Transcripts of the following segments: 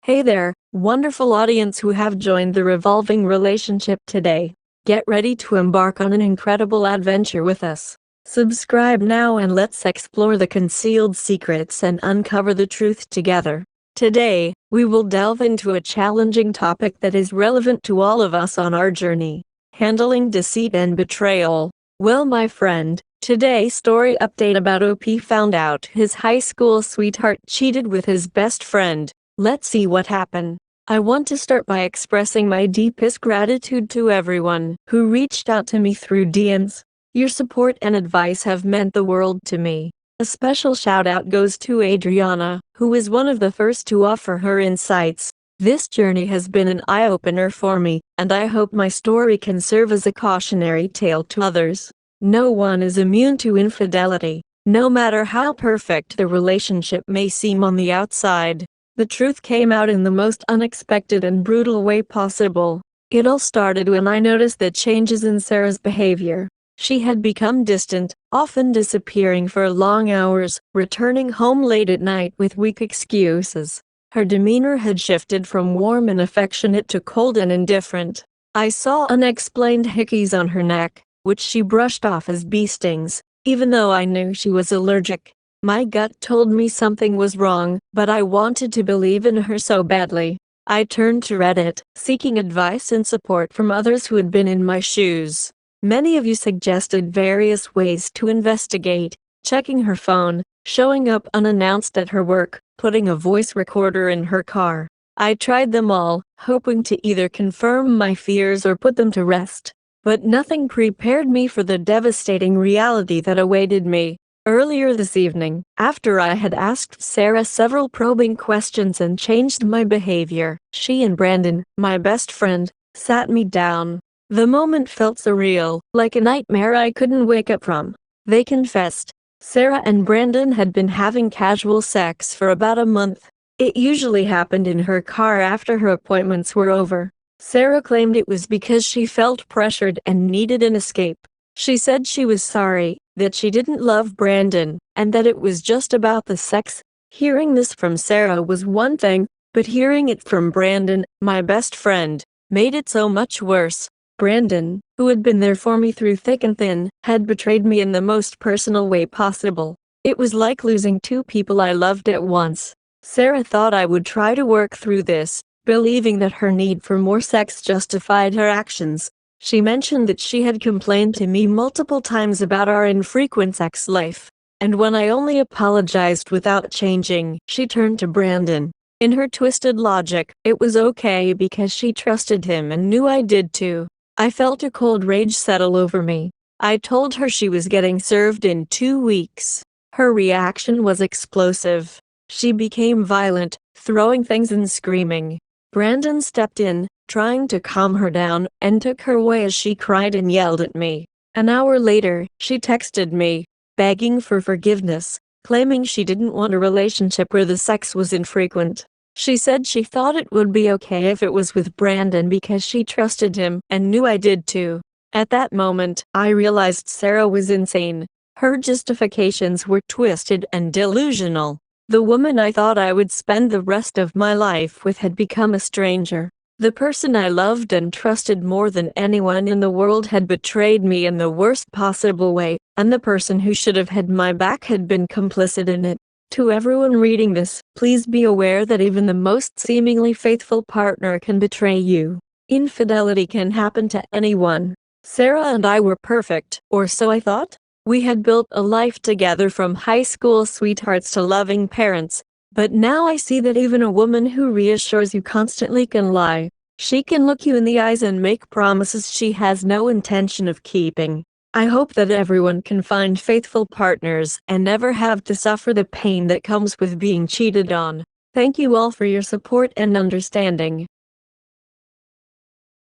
Hey there, wonderful audience who have joined the revolving relationship today. Get ready to embark on an incredible adventure with us. Subscribe now and let's explore the concealed secrets and uncover the truth together. Today, we will delve into a challenging topic that is relevant to all of us on our journey: handling deceit and betrayal. Well, my friend, today's story update about OP found out his high school sweetheart cheated with his best friend. Let's see what happened. I want to start by expressing my deepest gratitude to everyone who reached out to me through DMs. Your support and advice have meant the world to me. A special shout out goes to Adriana, who was one of the first to offer her insights. This journey has been an eye-opener for me, and I hope my story can serve as a cautionary tale to others. No one is immune to infidelity, no matter how perfect the relationship may seem on the outside. The truth came out in the most unexpected and brutal way possible. It all started when I noticed the changes in Sarah's behavior. She had become distant, often disappearing for long hours, returning home late at night with weak excuses. Her demeanor had shifted from warm and affectionate to cold and indifferent. I saw unexplained hickeys on her neck, which she brushed off as bee stings, even though I knew she was allergic. My gut told me something was wrong, but I wanted to believe in her so badly. I turned to Reddit, seeking advice and support from others who had been in my shoes. Many of you suggested various ways to investigate: checking her phone, showing up unannounced at her work, putting a voice recorder in her car. I tried them all, hoping to either confirm my fears or put them to rest. But nothing prepared me for the devastating reality that awaited me. Earlier this evening, after I had asked Sarah several probing questions and changed my behavior, she and Brandon, my best friend, sat me down. The moment felt surreal, like a nightmare I couldn't wake up from. They confessed. Sarah and Brandon had been having casual sex for about a month. It usually happened in her car after her appointments were over. Sarah claimed it was because she felt pressured and needed an escape. She said she was sorry, that she didn't love Brandon, and that it was just about the sex. Hearing this from Sarah was one thing, but hearing it from Brandon, my best friend, made it so much worse. Brandon, who had been there for me through thick and thin, had betrayed me in the most personal way possible. It was like losing two people I loved at once. Sarah thought I would try to work through this, believing that her need for more sex justified her actions. She mentioned that she had complained to me multiple times about our infrequent sex life, and when I only apologized without changing, she turned to Brandon. In her twisted logic, it was okay because she trusted him and knew I did too. I felt a cold rage settle over me. I told her she was getting served in 2 weeks. Her reaction was explosive. She became violent, throwing things and screaming. Brandon stepped in, trying to calm her down, and took her away as she cried and yelled at me. An hour later, she texted me, begging for forgiveness, claiming she didn't want a relationship where the sex was infrequent. She said she thought it would be okay if it was with Brandon because she trusted him and knew I did too. At that moment, I realized Sarah was insane. Her justifications were twisted and delusional. The woman I thought I would spend the rest of my life with had become a stranger. The person I loved and trusted more than anyone in the world had betrayed me in the worst possible way, and the person who should have had my back had been complicit in it. To everyone reading this, please be aware that even the most seemingly faithful partner can betray you. Infidelity can happen to anyone. Sarah and I were perfect, or so I thought. We had built a life together from high school sweethearts to loving parents. But now I see that even a woman who reassures you constantly can lie. She can look you in the eyes and make promises she has no intention of keeping. I hope that everyone can find faithful partners and never have to suffer the pain that comes with being cheated on. Thank you all for your support and understanding.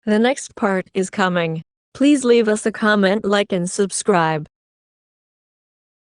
The next part is coming. Please leave us a comment, like, and subscribe.